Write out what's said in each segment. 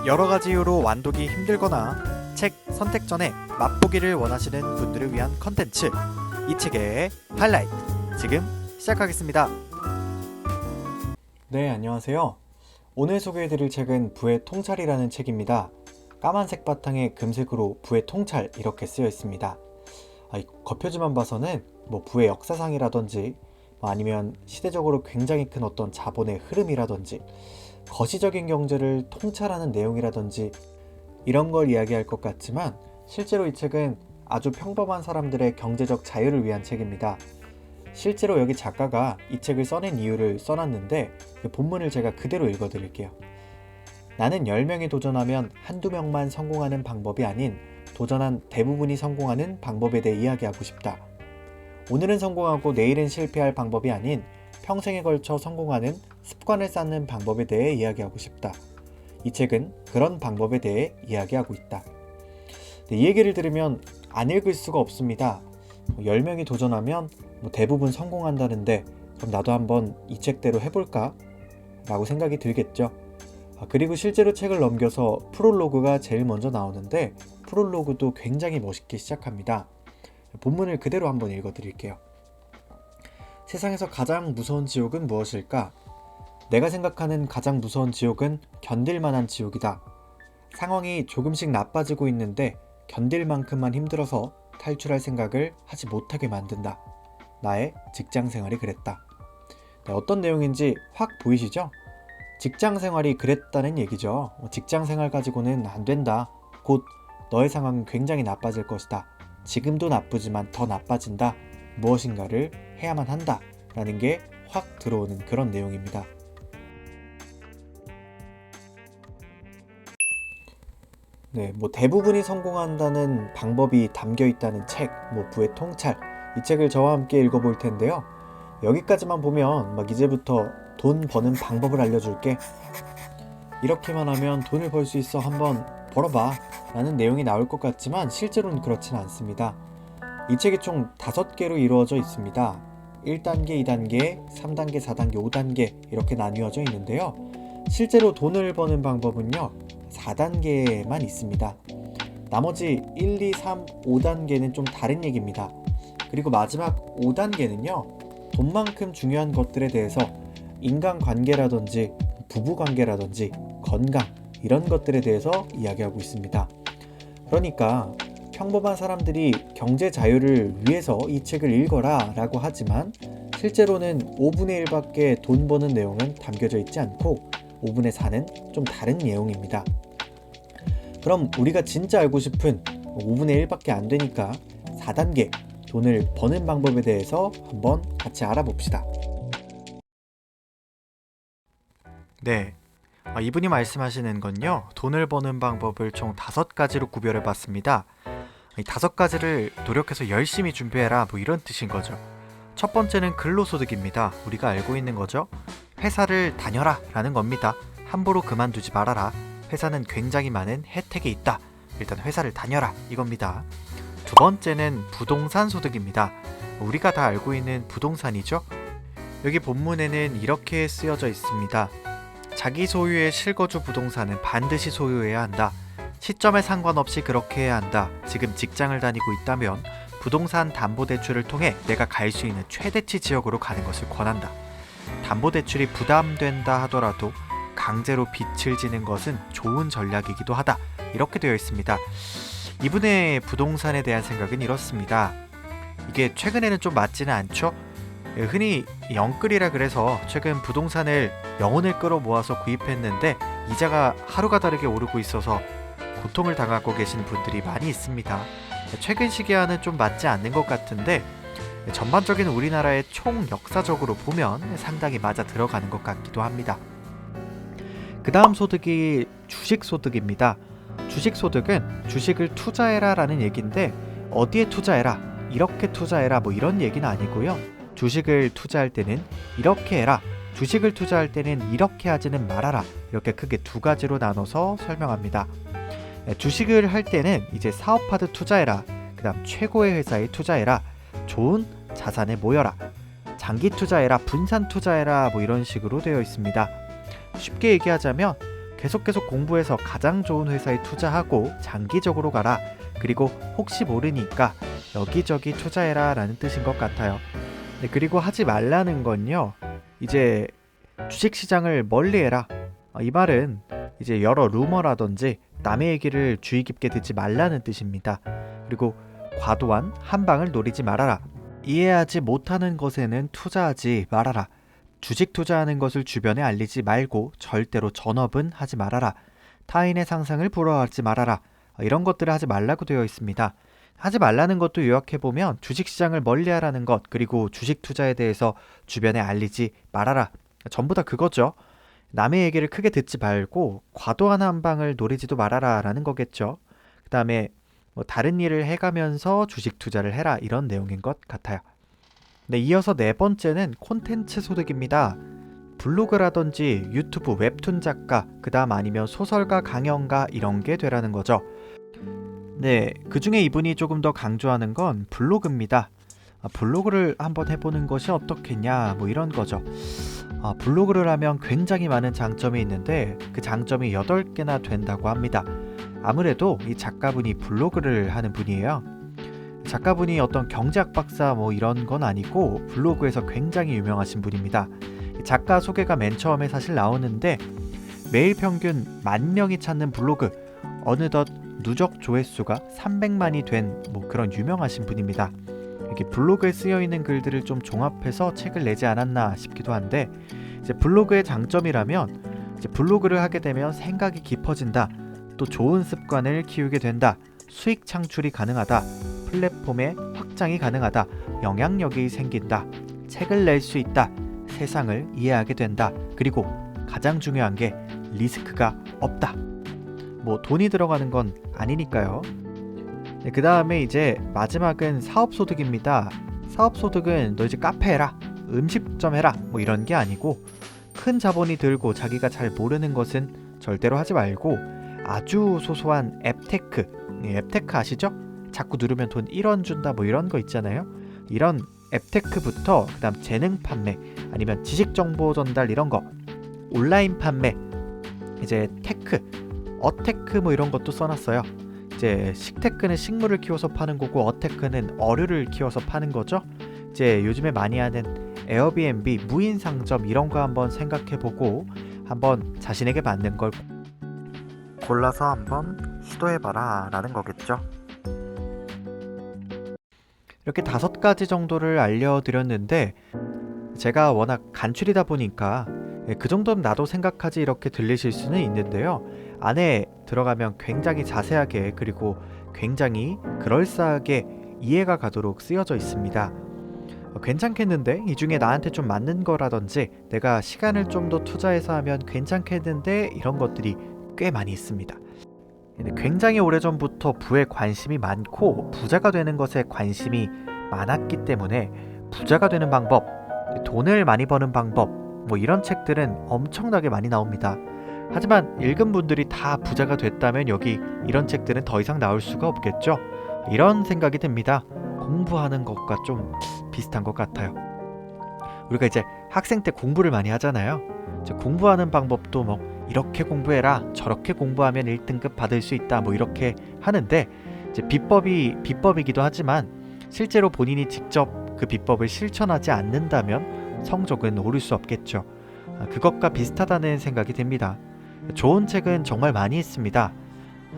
여러 가지 이유로 완독이 힘들거나 책 선택 전에 맛보기를 원하시는 분들을 위한 컨텐츠, 이 책의 하이라이트 지금 시작하겠습니다. 네, 안녕하세요. 오늘 소개해드릴 책은 부의 통찰이라는 책입니다. 까만색 바탕에 금색으로 부의 통찰 이렇게 쓰여 있습니다. 겉표지만 봐서는 부의 역사상이라든지 아니면 시대적으로 굉장히 큰 어떤 자본의 흐름이라든지 거시적인 경제를 통찰하는 내용이라든지 이런 걸 이야기할 것 같지만, 실제로 이 책은 아주 평범한 사람들의 경제적 자유를 위한 책입니다. 실제로 여기 작가가 이 책을 써낸 이유를 써놨는데, 그 본문을 제가 그대로 읽어드릴게요. 나는 10명이 도전하면 한두 명만 성공하는 방법이 아닌 도전한 대부분이 성공하는 방법에 대해 이야기하고 싶다. 오늘은 성공하고 내일은 실패할 방법이 아닌 평생에 걸쳐 성공하는 습관을 쌓는 방법에 대해 이야기하고 싶다. 이 책은 그런 방법에 대해 이야기하고 있다. 이 얘기를 들으면 안 읽을 수가 없습니다. 10명이 도전하면 대부분 성공한다는데 그럼 나도 한번 이 책대로 해볼까? 라고 생각이 들겠죠. 그리고 실제로 책을 넘겨서 프롤로그가 제일 먼저 나오는데, 프롤로그도 굉장히 멋있게 시작합니다. 본문을 그대로 한번 읽어드릴게요. 세상에서 가장 무서운 지옥은 무엇일까? 내가 생각하는 가장 무서운 지옥은 견딜 만한 지옥이다. 상황이 조금씩 나빠지고 있는데 견딜 만큼만 힘들어서 탈출할 생각을 하지 못하게 만든다. 나의 직장 생활이 그랬다. 어떤 내용인지 확 보이시죠? 직장 생활이 그랬다는 얘기죠. 직장 생활 가지고는 안 된다. 곧 너의 상황은 굉장히 나빠질 것이다. 지금도 나쁘지만 더 나빠진다. 무엇인가를 해야만 한다. 라는 게 확 들어오는 그런 내용입니다. 대부분이 성공한다는 방법이 담겨 있다는 책, 부의 통찰, 이 책을 저와 함께 읽어볼 텐데요. 여기까지만 보면 이제부터 돈 버는 방법을 알려줄게, 이렇게만 하면 돈을 벌 수 있어, 한번 벌어봐 라는 내용이 나올 것 같지만 실제로는 그렇지는 않습니다. 이 책이 총 5개로 이루어져 있습니다. 1단계, 2단계, 3단계, 4단계, 5단계 이렇게 나뉘어져 있는데요. 실제로 돈을 버는 방법은요 4단계만 있습니다. 나머지 1, 2, 3, 5단계는 좀 다른 얘기입니다. 그리고 마지막 5단계는요 돈만큼 중요한 것들에 대해서 인간관계라든지 부부관계라든지 건강, 이런 것들에 대해서 이야기하고 있습니다. 그러니까 평범한 사람들이 경제 자유를 위해서 이 책을 읽어라 라고 하지만 실제로는 5분의 1밖에 돈 버는 내용은 담겨져 있지 않고 5분의 4는 좀 다른 내용입니다. 그럼 우리가 진짜 알고 싶은 5분의 1밖에 안 되니까 4단계 돈을 버는 방법에 대해서 한번 같이 알아봅시다. 네, 이분이 말씀하시는 건요, 돈을 버는 방법을 총 5가지로 구별해 봤습니다. 이 5가지를 노력해서 열심히 준비해라, 이런 뜻인 거죠. 첫 번째는 근로소득입니다. 우리가 알고 있는 거죠. 회사를 다녀라 라는 겁니다. 함부로 그만두지 말아라. 회사는 굉장히 많은 혜택이 있다. 일단 회사를 다녀라, 이겁니다. 두 번째는 부동산 소득입니다. 우리가 다 알고 있는 부동산이죠. 여기 본문에는 이렇게 쓰여져 있습니다. 자기 소유의 실거주 부동산은 반드시 소유해야 한다. 시점에 상관없이 그렇게 해야 한다. 지금 직장을 다니고 있다면 부동산 담보대출을 통해 내가 갈 수 있는 최대치 지역으로 가는 것을 권한다. 담보대출이 부담된다 하더라도 강제로 빚을 지는 것은 좋은 전략이기도 하다. 이렇게 되어 있습니다. 이분의 부동산에 대한 생각은 이렇습니다. 이게 최근에는 좀 맞지는 않죠? 흔히 영끌이라 그래서 최근 부동산을 영혼을 끌어모아서 구입했는데 이자가 하루가 다르게 오르고 있어서 고통을 당하고 계신 분들이 많이 있습니다. 최근 시기와는 좀 맞지 않는 것 같은데 전반적인 우리나라의 총 역사적으로 보면 상당히 맞아 들어가는 것 같기도 합니다. 그 다음 소득이 주식소득입니다. 주식소득은 주식을 투자해라 라는 얘기인데, 어디에 투자해라, 이렇게 투자해라 이런 얘기는 아니고요. 주식을 투자할 때는 이렇게 해라, 주식을 투자할 때는 이렇게 하지는 말아라, 이렇게 크게 2가지로 나눠서 설명합니다. 주식을 할 때는 이제 사업하듯 투자해라, 그 다음 최고의 회사에 투자해라, 좋은 자산에 모여라, 장기 투자해라, 분산 투자해라 이런 식으로 되어 있습니다. 쉽게 얘기하자면 계속 공부해서 가장 좋은 회사에 투자하고 장기적으로 가라. 그리고 혹시 모르니까 여기저기 투자해라 라는 뜻인 것 같아요. 네, 그리고 하지 말라는 건요, 이제 주식시장을 멀리해라. 이 말은 이제 여러 루머라든지 남의 얘기를 주의 깊게 듣지 말라는 뜻입니다. 그리고 과도한 한방을 노리지 말아라. 이해하지 못하는 것에는 투자하지 말아라. 주식 투자하는 것을 주변에 알리지 말고 절대로 전업은 하지 말아라. 타인의 상상을 부러워하지 말아라. 이런 것들을 하지 말라고 되어 있습니다. 하지 말라는 것도 요약해보면 주식시장을 멀리하라는 것, 그리고 주식 투자에 대해서 주변에 알리지 말아라. 전부 다 그거죠. 남의 얘기를 크게 듣지 말고 과도한 한방을 노리지도 말아라 라는 거겠죠. 그 다음에 다른 일을 해가면서 주식 투자를 해라, 이런 내용인 것 같아요. 네, 이어서 네 번째는 콘텐츠 소득입니다. 블로그라든지 유튜브 웹툰 작가, 그 다음 아니면 소설가, 강연가, 이런 게 되라는 거죠. 네, 그 중에 이분이 조금 더 강조하는 건 블로그입니다. 블로그를 한번 해보는 것이 어떻겠냐, 이런 거죠. 블로그를 하면 굉장히 많은 장점이 있는데 그 장점이 8개나 된다고 합니다. 아무래도 이 작가분이 블로그를 하는 분이에요. 작가분이 어떤 경제학 박사 이런 건 아니고 블로그에서 굉장히 유명하신 분입니다. 작가 소개가 맨 처음에 사실 나오는데 매일 평균 10,000명이 찾는 블로그, 어느덧 누적 조회수가 300만이 된 그런 유명하신 분입니다. 이렇게 블로그에 쓰여있는 글들을 좀 종합해서 책을 내지 않았나 싶기도 한데, 이제 블로그의 장점이라면 이제 블로그를 하게 되면 생각이 깊어진다, 또 좋은 습관을 키우게 된다, 수익 창출이 가능하다, 플랫폼의 확장이 가능하다, 영향력이 생긴다, 책을 낼 수 있다, 세상을 이해하게 된다, 그리고 가장 중요한 게 리스크가 없다. 돈이 들어가는 건 아니니까요. 네, 그 다음에 이제 마지막은 사업소득입니다. 사업소득은 너 이제 카페 해라, 음식점 해라, 이런 게 아니고 큰 자본이 들고 자기가 잘 모르는 것은 절대로 하지 말고 아주 소소한 앱테크, 앱테크 아시죠? 자꾸 누르면 돈 1원 준다 이런 거 있잖아요. 이런 앱테크부터 그 다음 재능 판매, 아니면 지식정보 전달, 이런 거, 온라인 판매, 이제 테크, 어테크 이런 것도 써놨어요. 이제 식테크는 식물을 키워서 파는 거고 어테크는 어류를 키워서 파는 거죠. 이제 요즘에 많이 하는 에어비앤비, 무인 상점, 이런 거 한번 생각해보고 한번 자신에게 맞는 걸 골라서 한번 시도해봐라 라는 거겠죠. 이렇게 5가지 정도를 알려드렸는데 제가 워낙 간추리다 보니까 그 정도는 나도 생각하지 이렇게 들리실 수는 있는데요. 안에 들어가면 굉장히 자세하게, 그리고 굉장히 그럴싸하게 이해가 가도록 쓰여져 있습니다. 괜찮겠는데? 이 중에 나한테 좀 맞는 거라든지 내가 시간을 좀 더 투자해서 하면 괜찮겠는데? 이런 것들이 꽤 많이 있습니다. 굉장히 오래전부터 부에 관심이 많고 부자가 되는 것에 관심이 많았기 때문에 부자가 되는 방법, 돈을 많이 버는 방법, 이런 책들은 엄청나게 많이 나옵니다. 하지만 읽은 분들이 다 부자가 됐다면 여기 이런 책들은 더 이상 나올 수가 없겠죠? 이런 생각이 듭니다. 공부하는 것과 좀 비슷한 것 같아요. 우리가 이제 학생 때 공부를 많이 하잖아요. 이제 공부하는 방법도 이렇게 공부해라, 저렇게 공부하면 1등급 받을 수 있다, 이렇게 하는데 이제 비법이기도 하지만 실제로 본인이 직접 그 비법을 실천하지 않는다면 성적은 오를 수 없겠죠. 그것과 비슷하다는 생각이 듭니다. 좋은 책은 정말 많이 있습니다.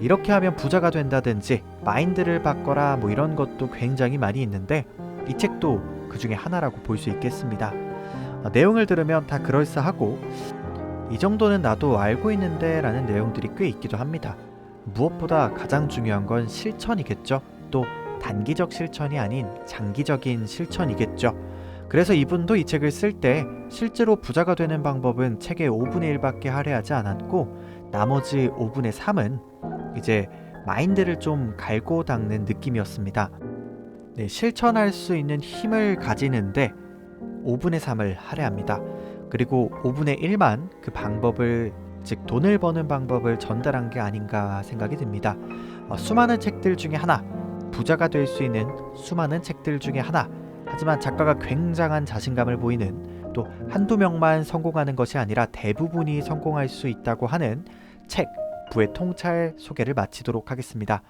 이렇게 하면 부자가 된다든지 마인드를 바꿔라 이런 것도 굉장히 많이 있는데 이 책도 그 중에 하나라고 볼 수 있겠습니다. 내용을 들으면 다 그럴싸하고 이 정도는 나도 알고 있는데 라는 내용들이 꽤 있기도 합니다. 무엇보다 가장 중요한 건 실천이겠죠. 또 단기적 실천이 아닌 장기적인 실천이겠죠. 그래서 이분도 이 책을 쓸 때 실제로 부자가 되는 방법은 책의 5분의 1밖에 할애하지 않았고 나머지 5분의 3은 이제 마인드를 좀 갈고 닦는 느낌이었습니다. 네, 실천할 수 있는 힘을 가지는데 5분의 3을 할애합니다. 그리고 5분의 1만 그 방법을, 즉 돈을 버는 방법을 전달한 게 아닌가 생각이 듭니다. 수많은 책들 중에 하나, 부자가 될 수 있는 수많은 책들 중에 하나, 하지만 작가가 굉장한 자신감을 보이는, 또 한두 명만 성공하는 것이 아니라 대부분이 성공할 수 있다고 하는 책 부의 통찰 소개를 마치도록 하겠습니다.